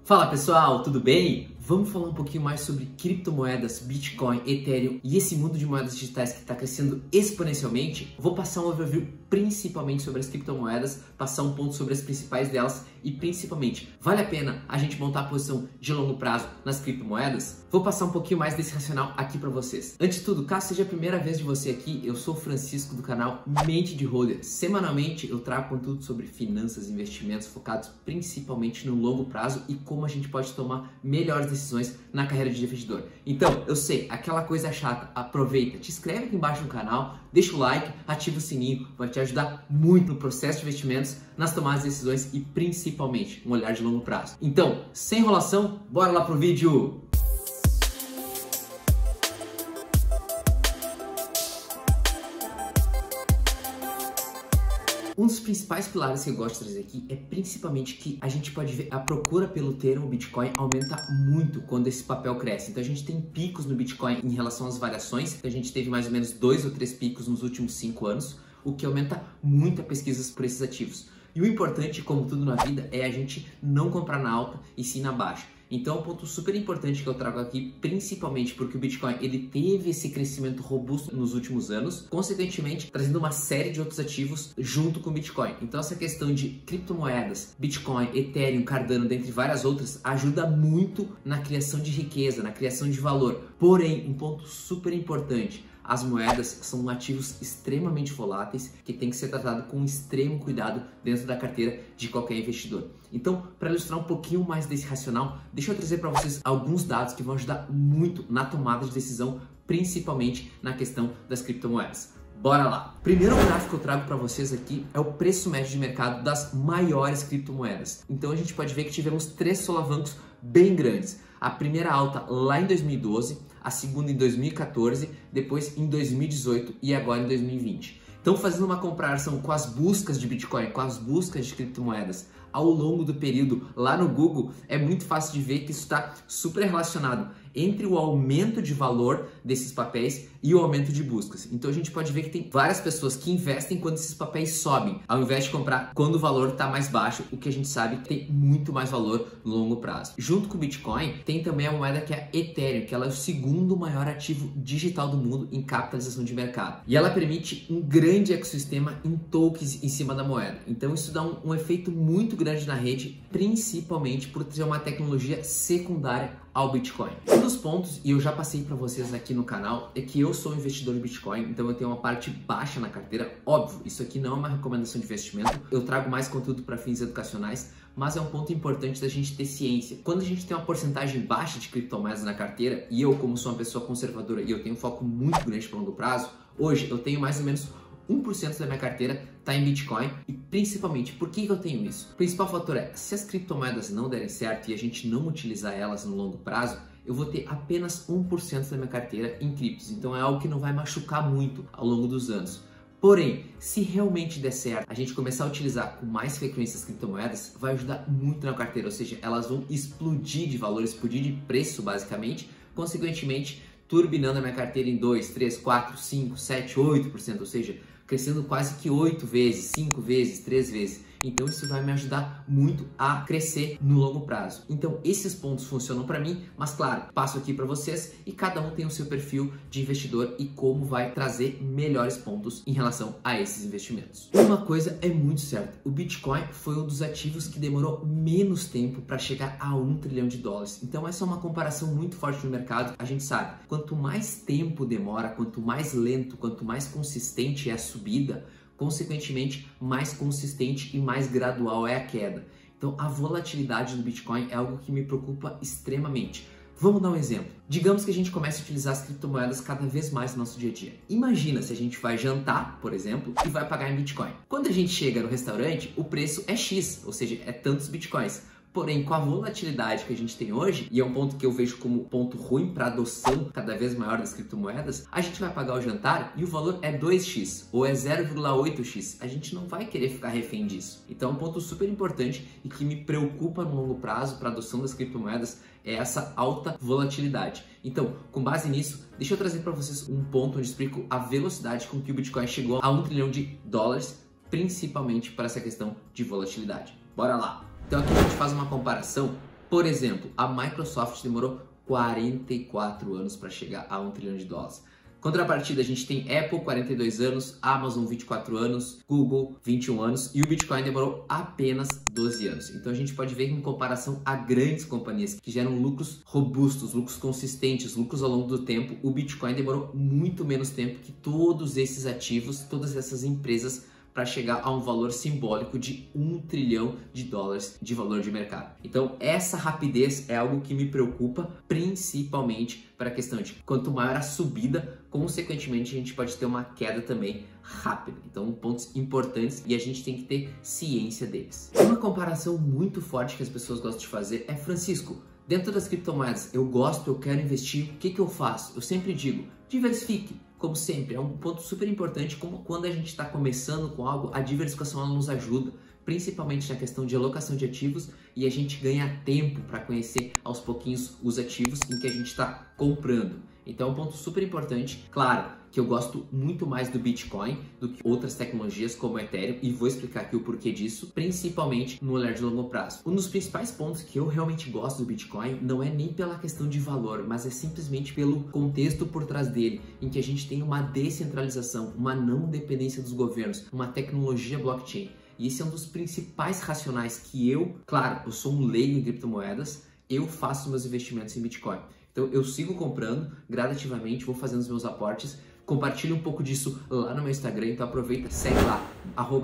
Fala pessoal, tudo bem? Vamos falar um pouquinho mais sobre criptomoedas, Bitcoin, Ethereum e esse mundo de moedas digitais que está crescendo exponencialmente. Vou passar um overview principalmente sobre as criptomoedas, passar um ponto sobre as principais delas e principalmente, vale a pena a gente montar a posição de longo prazo nas criptomoedas? Vou passar um pouquinho mais desse racional aqui para vocês. Antes de tudo, caso seja a primeira vez de você aqui, eu sou o Francisco do canal Mente de Holder. Semanalmente eu trago conteúdo sobre finanças e investimentos focados principalmente no longo prazo e como a gente pode tomar melhores decisões na carreira de investidor. Então, eu sei, aquela coisa chata, aproveita, te inscreve aqui embaixo no canal, deixa o like, ativa o sininho, vai te ajudar muito no processo de investimentos, nas tomadas de decisões e principalmente um olhar de longo prazo. Então, sem enrolação, bora lá pro vídeo! Um dos principais pilares que eu gosto de trazer aqui é principalmente que a gente pode ver a procura pelo termo Bitcoin aumenta muito quando esse papel cresce. Então a gente tem picos no Bitcoin em relação às variações. Então a gente teve mais ou menos 2 ou 3 picos nos últimos 5 anos, o que aumenta muito a pesquisas por esses ativos. E o importante, como tudo na vida, é a gente não comprar na alta e sim na baixa. Então, um ponto super importante que eu trago aqui, principalmente porque o Bitcoin ele teve esse crescimento robusto nos últimos anos, consequentemente trazendo uma série de outros ativos junto com o Bitcoin. Então, essa questão de criptomoedas, Bitcoin, Ethereum, Cardano, dentre várias outras, ajuda muito na criação de riqueza, na criação de valor. Porém, um ponto super importante, as moedas são ativos extremamente voláteis que tem que ser tratado com extremo cuidado dentro da carteira de qualquer investidor. Então, para ilustrar um pouquinho mais desse racional, deixa eu trazer para vocês alguns dados que vão ajudar muito na tomada de decisão, principalmente na questão das criptomoedas. Bora lá! Primeiro gráfico que eu trago para vocês aqui é o preço médio de mercado das maiores criptomoedas. Então a gente pode ver que tivemos 3 solavancos bem grandes. A primeira alta lá em 2012, a segunda em 2014, depois em 2018 e agora em 2020. Então, fazendo uma comparação com as buscas de Bitcoin, com as buscas de criptomoedas ao longo do período lá no Google, é muito fácil de ver que isso está super relacionado entre o aumento de valor desses papéis e o aumento de buscas. Então a gente pode ver que tem várias pessoas que investem quando esses papéis sobem, ao invés de comprar quando o valor está mais baixo, o que a gente sabe que tem muito mais valor no longo prazo. Junto com o Bitcoin, tem também a moeda que é a Ethereum, que ela é o segundo maior ativo digital do mundo em capitalização de mercado. E ela permite um grande ecossistema em tokens em cima da moeda. Então isso dá um efeito muito grande na rede, principalmente por ter uma tecnologia secundária ao Bitcoin. Um dos pontos, e eu já passei para vocês aqui no canal, é que eu sou um investidor em Bitcoin, então eu tenho uma parte baixa na carteira. Óbvio, isso aqui não é uma recomendação de investimento, eu trago mais conteúdo para fins educacionais, mas é um ponto importante da gente ter ciência. Quando a gente tem uma porcentagem baixa de criptomoedas na carteira, e eu como sou uma pessoa conservadora e eu tenho um foco muito grande para longo prazo, hoje eu tenho mais ou menos 1% da minha carteira está em Bitcoin e principalmente, por que eu tenho isso? O principal fator é, se as criptomoedas não derem certo e a gente não utilizar elas no longo prazo, eu vou ter apenas 1% da minha carteira em criptos, então é algo que não vai machucar muito ao longo dos anos. Porém, se realmente der certo, a gente começar a utilizar com mais frequência as criptomoedas, vai ajudar muito na carteira, ou seja, elas vão explodir de valor, explodir de preço basicamente, consequentemente, turbinando a minha carteira em 2, 3, 4, 5, 7, 8%, ou seja, crescendo quase que 8 vezes, 5 vezes, 3 vezes. Então isso vai me ajudar muito a crescer no longo prazo. Então esses pontos funcionam para mim, mas claro, passo aqui para vocês e cada um tem o seu perfil de investidor e como vai trazer melhores pontos em relação a esses investimentos. Uma coisa é muito certa, o Bitcoin foi um dos ativos que demorou menos tempo para chegar a $1 trilhão. Então essa é uma comparação muito forte no mercado. A gente sabe, quanto mais tempo demora, quanto mais lento, quanto mais consistente é a subida, consequentemente, mais consistente e mais gradual é a queda. Então, a volatilidade do Bitcoin é algo que me preocupa extremamente. Vamos dar um exemplo. Digamos que a gente comece a utilizar as criptomoedas cada vez mais no nosso dia a dia. Imagina se a gente vai jantar, por exemplo, e vai pagar em Bitcoin. Quando a gente chega no restaurante, o preço é X, ou seja, é tantos Bitcoins. Porém, com a volatilidade que a gente tem hoje, e é um ponto que eu vejo como ponto ruim para a adoção cada vez maior das criptomoedas, a gente vai pagar o jantar e o valor é 2x ou é 0,8x. A gente não vai querer ficar refém disso. Então, um ponto super importante e que me preocupa no longo prazo para a adoção das criptomoedas é essa alta volatilidade. Então, com base nisso, deixa eu trazer para vocês um ponto onde explico a velocidade com que o Bitcoin chegou a $1 trilhão, principalmente para essa questão de volatilidade. Bora lá! Então aqui a gente faz uma comparação Por exemplo, a Microsoft demorou 44 anos para chegar a $1 trilhão. Contrapartida, a gente tem Apple, 42 anos, Amazon, 24 anos, Google, 21 anos e o Bitcoin demorou apenas 12 anos. Então a gente pode ver que em comparação a grandes companhias que geram lucros robustos, lucros consistentes, lucros ao longo do tempo, o Bitcoin demorou muito menos tempo que todos esses ativos, todas essas empresas para chegar a um valor simbólico de $1 trilhão de valor de mercado. Então essa rapidez é algo que me preocupa, principalmente para a questão de quanto maior a subida, consequentemente a gente pode ter uma queda também rápida. Então pontos importantes e a gente tem que ter ciência deles. Uma comparação muito forte que as pessoas gostam de fazer é: Francisco, dentro das criptomoedas eu gosto, eu quero investir, o que eu faço? Eu sempre digo, diversifique. Como sempre, é um ponto super importante, como quando a gente está começando com algo, a diversificação ela nos ajuda, principalmente na questão de alocação de ativos, e a gente ganha tempo para conhecer aos pouquinhos os ativos em que a gente está comprando. Então é um ponto super importante. Claro que eu gosto muito mais do Bitcoin do que outras tecnologias como o Ethereum, e vou explicar aqui o porquê disso, principalmente no olhar de longo prazo. Um dos principais pontos que eu realmente gosto do Bitcoin não é nem pela questão de valor, mas é simplesmente pelo contexto por trás dele, em que a gente tem uma descentralização, uma não dependência dos governos, uma tecnologia blockchain. E esse é um dos principais racionais que claro, eu sou um leigo em criptomoedas, eu faço meus investimentos em Bitcoin. Então eu sigo comprando gradativamente, vou fazendo os meus aportes, compartilho um pouco disso lá no meu Instagram, então aproveita, segue lá,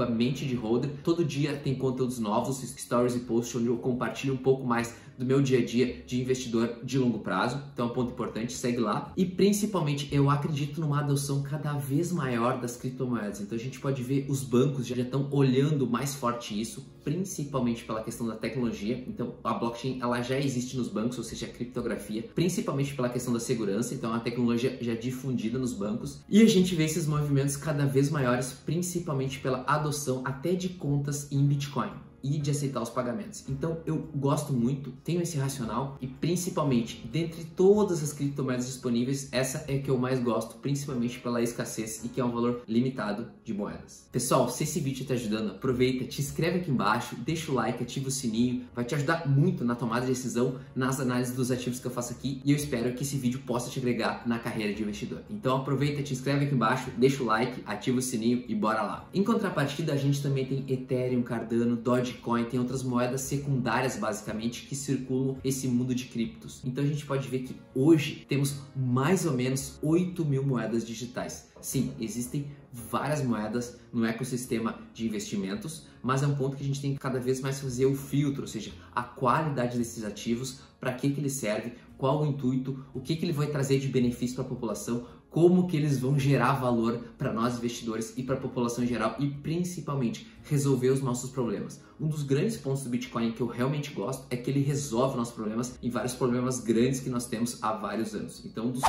@MenteDeHolder. Todo dia tem conteúdos novos, stories e posts onde eu compartilho um pouco mais do meu dia a dia de investidor de longo prazo. Então é um ponto importante, segue lá. E principalmente eu acredito numa adoção cada vez maior das criptomoedas. Então a gente pode ver os bancos já estão olhando mais forte isso, principalmente pela questão da tecnologia. Então a blockchain ela já existe nos bancos, ou seja, a criptografia, principalmente pela questão da segurança. Então é uma tecnologia já difundida nos bancos. E a gente vê esses movimentos cada vez maiores, principalmente pela adoção até de contas em Bitcoin e de aceitar os pagamentos. Então eu gosto muito, tenho esse racional e principalmente dentre todas as criptomoedas disponíveis, essa é que eu mais gosto, principalmente pela escassez e que é um valor limitado de moedas. Pessoal, se esse vídeo está ajudando, aproveita, te inscreve aqui embaixo, deixa o like, ativa o sininho, vai te ajudar muito na tomada de decisão, nas análises dos ativos que eu faço aqui, e eu espero que esse vídeo possa te agregar na carreira de investidor. Então aproveita, te inscreve aqui embaixo, deixa o like, ativa o sininho e bora lá. Em contrapartida, a gente também tem Ethereum, Cardano, Dogecoin, tem outras moedas secundárias basicamente que circulam esse mundo de criptos. Então a gente pode ver que hoje temos mais ou menos 8.000 moedas digitais. Sim, existem várias moedas no ecossistema de investimentos, mas é um ponto que a gente tem que cada vez mais fazer o filtro, ou seja, a qualidade desses ativos, para que ele serve, qual o intuito, o que ele vai trazer de benefício para a população, como que eles vão gerar valor para nós investidores e para a população em geral e principalmente resolver os nossos problemas. Um dos grandes pontos do Bitcoin que eu realmente gosto é que ele resolve nossos problemas e vários problemas grandes que nós temos há vários anos. Então um dos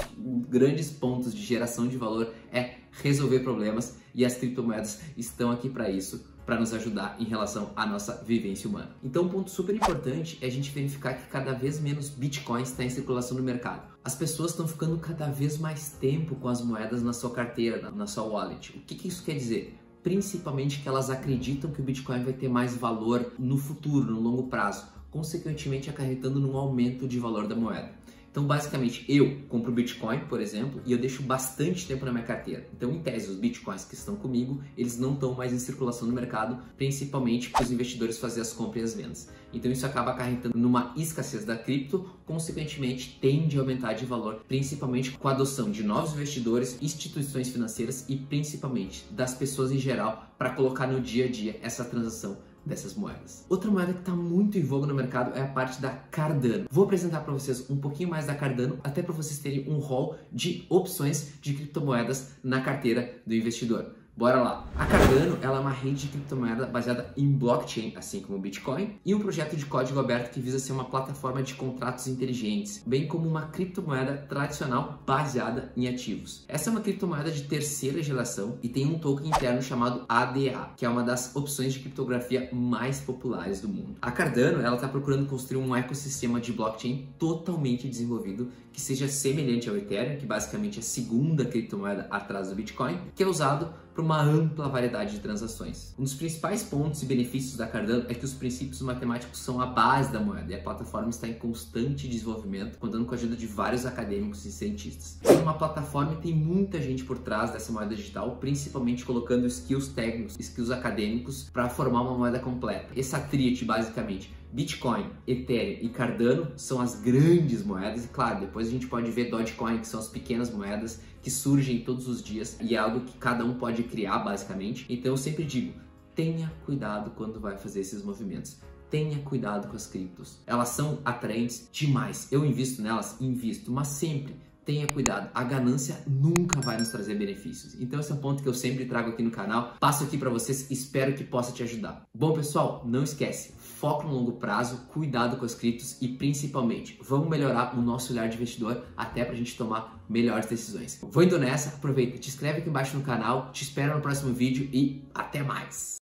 grandes pontos de geração de valor é resolver problemas e as criptomoedas estão aqui para isso, para nos ajudar em relação à nossa vivência humana. Então um ponto super importante é a gente verificar que cada vez menos Bitcoin está em circulação no mercado. As pessoas estão ficando cada vez mais tempo com as moedas na sua carteira, na sua wallet. O que isso quer dizer? Principalmente que elas acreditam que o Bitcoin vai ter mais valor no futuro, no longo prazo, consequentemente acarretando num aumento de valor da moeda. Então, basicamente, eu compro Bitcoin, por exemplo, e eu deixo bastante tempo na minha carteira. Então, em tese, os Bitcoins que estão comigo, eles não estão mais em circulação no mercado, principalmente porque os investidores fazem as compras e as vendas. Então, isso acaba acarretando numa escassez da cripto, consequentemente, tende a aumentar de valor, principalmente com a adoção de novos investidores, instituições financeiras e, principalmente, das pessoas em geral, para colocar no dia a dia essa transação dessas moedas. Outra moeda que está muito em voga no mercado é a parte da Cardano. Vou apresentar para vocês um pouquinho mais da Cardano, até para vocês terem um rol de opções de criptomoedas na carteira do investidor. Bora lá! A Cardano ela é uma rede de criptomoeda baseada em blockchain, assim como o Bitcoin, e um projeto de código aberto que visa ser uma plataforma de contratos inteligentes, bem como uma criptomoeda tradicional baseada em ativos. Essa é uma criptomoeda de terceira geração e tem um token interno chamado ADA, que é uma das opções de criptografia mais populares do mundo. A Cardano ela está procurando construir um ecossistema de blockchain totalmente desenvolvido que seja semelhante ao Ethereum, que basicamente é a segunda criptomoeda atrás do Bitcoin, que é usado para uma ampla variedade de transações. Um dos principais pontos e benefícios da Cardano é que os princípios matemáticos são a base da moeda e a plataforma está em constante desenvolvimento, contando com a ajuda de vários acadêmicos e cientistas. É uma plataforma e tem muita gente por trás dessa moeda digital, principalmente colocando skills técnicos, skills acadêmicos para formar uma moeda completa. Essa tríade, basicamente, Bitcoin, Ethereum e Cardano são as grandes moedas e, claro, depois a gente pode ver Dogecoin, que são as pequenas moedas que surgem todos os dias e é algo que cada um pode criar, basicamente. Então eu sempre digo, tenha cuidado quando vai fazer esses movimentos. Tenha cuidado com as criptos. Elas são atraentes demais. Eu invisto nelas? Invisto, mas sempre tenha cuidado. A ganância nunca vai nos trazer benefícios. Então esse é um ponto que eu sempre trago aqui no canal. Passo aqui para vocês, espero que possa te ajudar. Bom, pessoal, não esquece, foco no longo prazo, cuidado com as criptos e principalmente, vamos melhorar o nosso olhar de investidor até para a gente tomar melhores decisões. Vou indo nessa, aproveita, te inscreve aqui embaixo no canal, te espero no próximo vídeo e até mais!